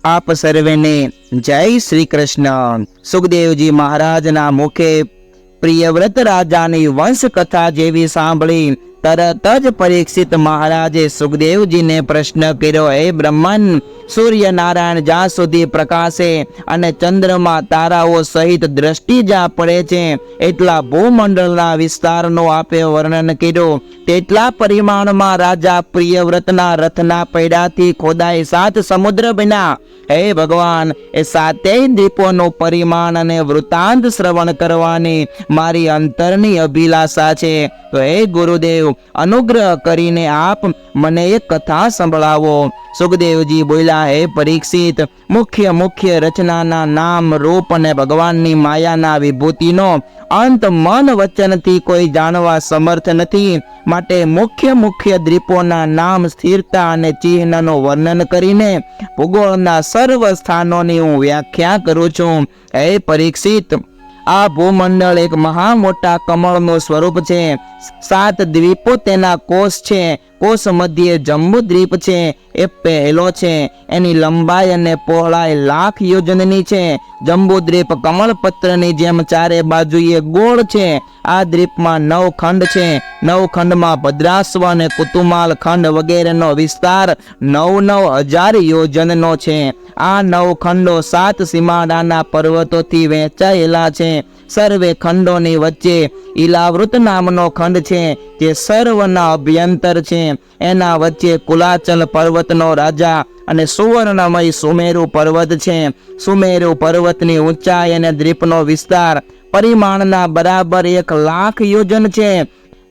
आप सर्वेने जय श्री कृष्ण। सुखदेव जी महाराज ना मुखे प्रियव्रत राजानी वंश कथा जेवी सांभળી तरत ज परीक्षित महाराजे सुखदेवजी ने प्रश्न कर्यो, हे ब्रह्मन, सूर्य नारायण ज्યાં સુધી પ્રકાશે અને ચંદ્રમા તારાઓ સહિત દ્રષ્ટિ જ્યાં પડે છે એટલા ભૂમંડળના વિસ્તારનો આપે વર્ણન કર્યું, તેટલા પરિમાણમાં રાજા પ્રિયવ્રતના રથના પૈડાથી ખોદાઈ 7 સમુદ્ર બન્યા। હે ભગવાન, એ 7 દ્વીપોનું પરિમાણ અને વૃત્તાંત શ્રવણ કરવાની મારી અંતરની અભિલાષા છે। તો હે ગુરુદેવ, अनुग्रह करीने आप मने एक कथा संभळावो। सुखदेवजी बोल्या, हे परीक्षित, मुख्य मुख्य रचनाना नाम रूप अने भगवाननी मायाना विभूतिनो अंत मन वचनथी कोई जाणवा समर्थ नथी, माटे मुख्य मुख्य द्वीपोना नाम स्थिरता अने चिह्ननो वर्णन करीने भूगोळना सर्व स्थानोनी हूँ व्याख्या करूं छूं। हे परीक्षित, आ भूमंडल एक महा मोटा कमळનું સ્વરૂપ છે। 7 દ્વીપો તેના કોષ છે। કોષ મધ્યે જંબુ દ્વીપ છે, એ પહેલો છે। એની લંબાઈ અને પહોળાઈ લાખ યોજનની છે। જંબુ દ્વીપ કમળપત્રની જેમ ચારે બાજુએ ગોળ છે। આ દ્વીપમાં 9 ખંડ છે। 9 ખંડમાં ભદ્રાશ્વ અને કુતુમાલ ખંડ વગેરેનો વિસ્તાર 9,9,000 યોજનનો છે। આ 9 ખંડો 7 સીમાડાના પર્વતોથી વહેંચાયેલા છે। સર્વે ખંડોની વચ્ચે ઈલાવૃત નામનો ખંડ છે, જે સર્વના અભ્યંતર છે। એના વચ્ચે કુલાચલ પર્વતનો રાજા અને સુવર્ણમય સુમેરુ પર્વત છે। સુમેરુ પર્વતની ઊંચાઈ અને દ્વીપનો વિસ્તાર પરિમાણના બરાબર 1,00,000 યોજન છે।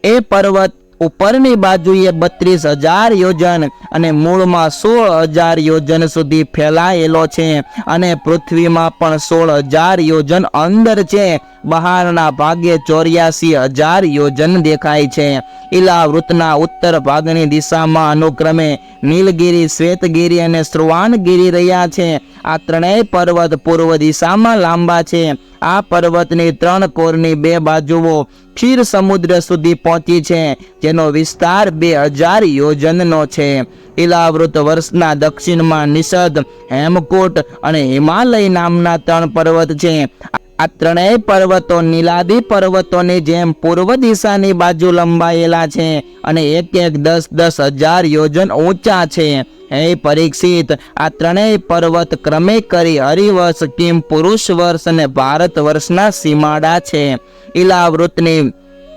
એ પર્વત ઉપરની બાજુએ 32,000 યોજન અને મૂળમાં 16,000 યોજન સુધી ફેલાયેલો છે અને પૃથ્વીમાં પણ 16,000 યોજન અંદર છે। બહારના ભાગે 84,000 યોજન દેખાય છે। ઈલાવૃતના ઉત્તર ભાગની દિશામાં અનુક્રમે નીલગિરી, શ્વેતગિરી અને શ્રુવાનગિરી રહ્યા છે। આ ત્રણેય પર્વત પૂર્વ દિશામાં લાંબા છે। આ પર્વતની 3 કોરની 2 બાજુઓ ક્ષીર સમુદ્ર સુધી પહોંચી છે, જેનો વિસ્તાર 2,000 યોજનનો છે। ઈલાવૃત વર્ષના દક્ષિણમાં નિષદ, હેમકૂટ અને હિમાલય નામના 3 પર્વત છે। આ ત્રણેય પર્વતો નીલાદી પર્વતોની જેમ પૂર્વ દિશાની બાજુ લંબાયેલા છે અને એક 10,000 યોજન ઊંચા છે। હે પરીક્ષિત, આ ત્રણેય પર્વત ક્રમે કરી હરિવર્ષ, કિમ પુરુષ વર્ષ અને ભારત વર્ષના સીમાડા છે। ઈલાવૃતની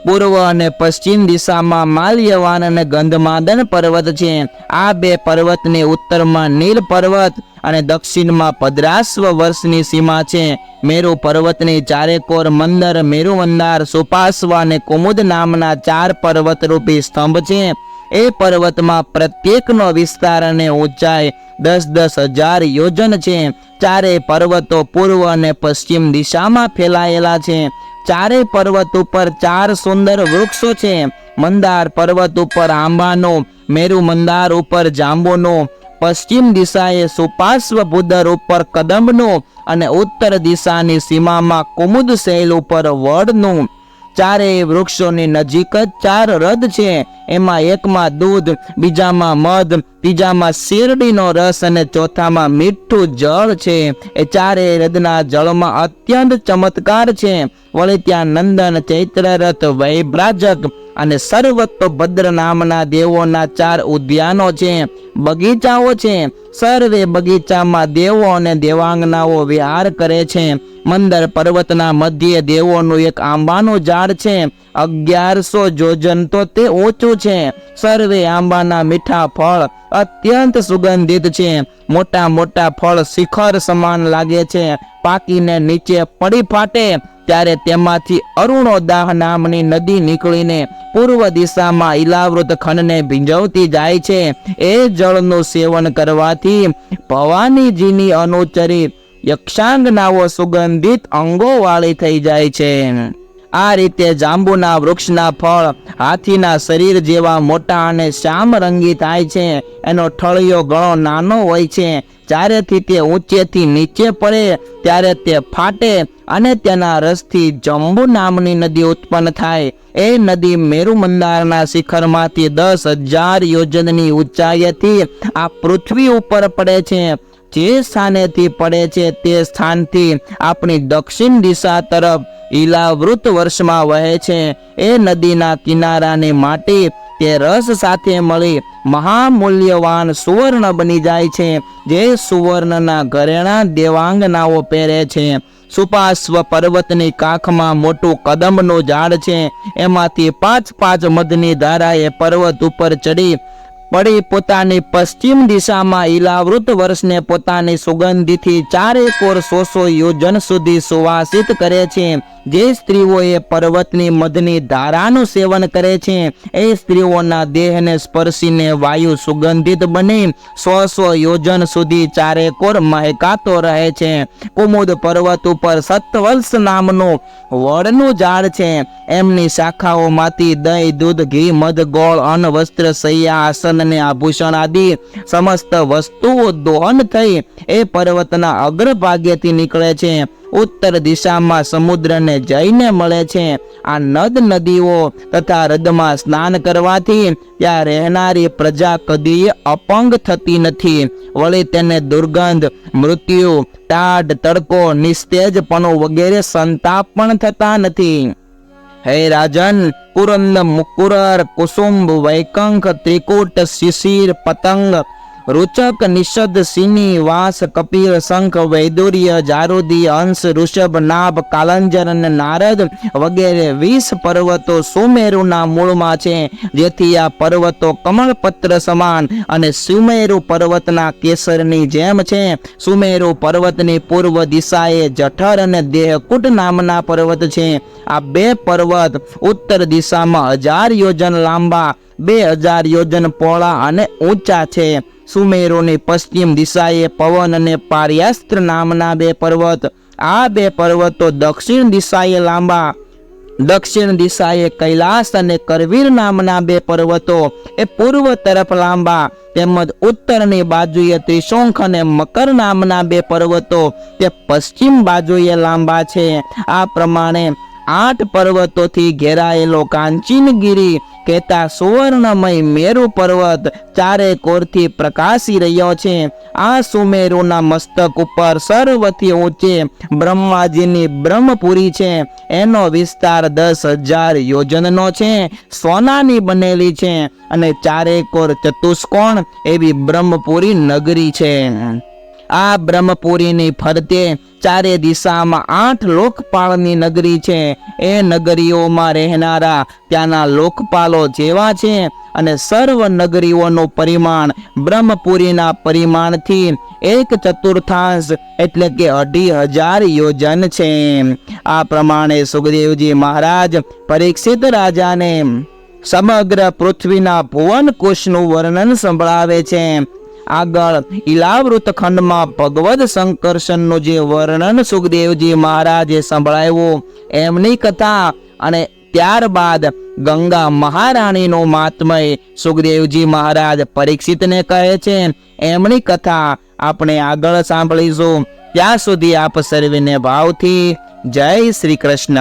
પૂર્વ અને પશ્ચિમ દિશામાં માલ્યવાન અને ગંધમાદન પર્વત છે। આ 2 પર્વતની ઉત્તરમાં નીલ પર્વત અને દક્ષિણમાં ભદ્રાશ્વ વર્ષની સીમા છે। મેરુ પર્વતની ચારેકોર મંદર, મેરુમંદાર, સુપાશ્વ અને કુમુદ નામના 4 પર્વતરૂપી સ્તંભ છે। એ પર્વતમાં પ્રત્યેકનો વિસ્તાર અને ઊંચાઈ 10,000 યોજન છે। ચારેય પર્વતો પૂર્વ અને પશ્ચિમ દિશામાં ફેલાયેલા છે। ચારેય પર્વત ઉપર 4 સુંદર વૃક્ષો છે। મંદાર પર્વત ઉપર આંબાનો, મેરુ મંદાર ઉપર જાંબુનો, પશ્ચિમ દિશાએ સુપાશ્વ ભૂદર ઉપર કદંબનું અને ઉત્તર દિશાની સીમામાં કુમુદ શૈલ ઉપર વડનું। ચારેય વૃક્ષોની નજીક જ 4 હ્રદ છે। એમાં એકમાં દૂધ, બીજામાં મધ, ત્રીજામાં શેરડીનો રસ અને ચોથામાં મીઠું જળ છે। એ ચારેય હ્રદના જળમાં અત્યંત ચમત્કાર છે। વળી ત્યાં નંદન, ચૈત્રરથ, વૈભ્રાજક અને સર્વતોભદ્ર નામના દેવોના 4 ઉદ્યાનો છે, બગીચાઓ છે। સર્વે બગીચામાં દેવો અને દેવાંગનાઓ વિહાર કરે છે। મંદર પર્વતના મધ્યે દેવોનું એક આંબાનું ઝાડ છે। 1100 યોજન તો તે ઊંચું છે। સર્વે આંબાના મીઠા ફળ અત્યંત સુગંધિત છે। મોટા મોટા ફળ શિખર સમાન લાગે છે। પાકીને નીચે પડી ફાટે ત્યારે તેમાંથી અરુણોદાહ નામની નદી નીકળીને પૂર્વ દિશામાં ઈલાવૃત ખંડને ભીંજવતી જાય છે। એ જળનું સેવન કરવાથી ભવાનીજીની અનુચરી યક્ષાંગનાઓ સુગંધિત અંગો વાળી થઈ જાય છે। આ રીતે જાંબુના વૃક્ષના ફળ હાથીના શરીર જેવા મોટા અને શ્યામ રંગી થાય છે। એનો ઠળિયો ઘણો નાનો હોય છે। જ્યારેથી તે ઊંચેથી નીચે પડે ત્યારે તે ફાટે અને તેના રસથી જંબુ નામની નદી ઉત્પન્ન થાય। એ નદી મેરુમંદારના શિખરમાંથી 10,000 યોજનની ઊંચાઈથી આ પૃથ્વી ઉપર પડે છે। જે સ્થાનેથી પડે છે તે સ્થાનથી આપણી દક્ષિણ દિશા તરફ ઈલાવૃત વર્ષમાં વહે છે. એ નદીના કિનારાની માટી તે રસ સાથે મળી મહામૂલ્યવાન સુવર્ણ બની જાય છે, જે સુવર્ણના ઘરેણા દેવાંગનાઓ પહેરે છે. સુપાશ્વ પર્વતની કાંખમાં મોટું કદમનું ઝાડ છે. એમાંથી 5 મધની ધારાએ પર્વત ઉપર ચડી પડી પોતાની પશ્ચિમ દિશામાં ઈલાવૃત વર્ષને પોતાની સુગંધીથી 4 કોર 100 યોજન સુધી સુવાસિત કરે છે. જે સ્ત્રીઓએ પર્વતની મધની ધારાનું સેવન કરે છે એ સ્ત્રીઓના દેહને સ્પર્શીને વાયુ સુગંધિત બની 100 યોજન સુધી 4 કોર મહેકાતો રહે છે. કુમુદ પર્વત ઉપર સતવલ્સ નામનું વડનું ઝાડ છે. એમની શાખાઓમાંથી દહીં, દૂધ, ઘી, મધ, ગોળ, અન્ન, વસ્ત્ર, શૈયા, આસન અને આભૂષણ આદિ સમસ્ત વસ્તુઓ દોહન થઈ એ પર્વતના અગ્રભાગેથી નીકળે છે. ઉત્તર દિશામાં સમુદ્રને જઈને મળે છે. આ નદીઓ તથા હ્રદમાં સ્નાન કરવાથી ત્યાં રહેનારી પ્રજા કદીય અપંગ થતી નથી. વળી તેને દુર્ગંધ, મૃત્યુ, ટાઢ, તડકો, નિસ્તેજપણું વગેરે સંતાપ પણ થતા નથી. હે રાજન, કુરંદ, મુકુરર, કુસુંબ, વૈકંખ, ત્રિકૂટ, શિશિર, પતંગ, रुचक, निषद, सिनी, वास, कपिल, शंख, वैदुर्य, जारुदी, अंश, ऋषभ, नाभ, कालंजर અને નારદ વગેરે 20 પર્વતો સુમેરુના મૂળમાં છે. જેથી આ પર્વતો કમળપત્ર સમાન અને સુમેરુ પર્વતના કેસરની જેમ છે. સુમેરુ પર્વતની પૂર્વ દિશાએ જઠર અને દેહકૂટ નામના પર્વત છે. આ 2 પર્વત ઉત્તર દિશામાં 1000 યોજન લાંબા, 2000 યોજન પહોળા અને ઊંચા છે. સુમેરુની પશ્ચિમ દિશાએ પવન અને પાર્યાસ્ત્ર નામના 2 પર્વત. આ 2 પર્વતો દક્ષિણ દિશાએ લાંબા, દક્ષિણ દિશાએ કૈલાસ અને કરવીર નામના 2 પર્વતો એ પૂર્વ તરફ લાંબા, તેમજ ઉત્તરની બાજુએ ત્રિશોંખ અને મકર નામના 2 પર્વતો તે પશ્ચિમ બાજુએ લાંબા છે. આ પ્રમાણે 8 પર્વતોથી ઘેરાયેલો કાંચીનગીરી કહેતા સુવર્ણમય મેરુ પર્વત 4 કોરથી પ્રકાશી રહ્યો છે. આ સુમેરુના મસ્તક ઉપર સર્વથી ઊંચે બ્રહ્માજીની બ્રહ્મપુરી છે. એનો વિસ્તાર 10,000 યોજનનો છે. સોનાની બનેલી છે અને 4 કોર ચતુષ્કોણ એવી બ્રહ્મપુરી નગરી છે. આ બ્રહ્મપુરીની ફરતે 4 દિશામાં 8 લોકપાળની નગરી છે. એ નગરીઓમાં રહેનારા ત્યાંના લોકપાલો જેવા છે અને સર્વ નગરીઓનું પરિમાણ બ્રહ્મપુરીના પરિમાણથી 1/4 એટલે કે 2,500 યોજન છે. આ પ્રમાણે સુખદેવજી મહારાજ પરીક્ષિત રાજાને સમગ્ર પૃથ્વીના ભુવન કોશનું વર્ણન સંભળાવે છે. આગળ ઈલાવૃત ખંડમાં ભગવદ સંકર્ષણનું જે વર્ણન સુખદેવજી મહારાજે સંભળાવ્યું એમની કથા અને ત્યારબાદ ગંગા મહારાણીનો મહાત્મય સુખદેવજી મહારાજ પરીક્ષિતને કહે છે. એમની કથા આપણે આગળ સાંભળીશું. ત્યાં સુધી આપ સર્વેને ભાવથી જય શ્રી કૃષ્ણ.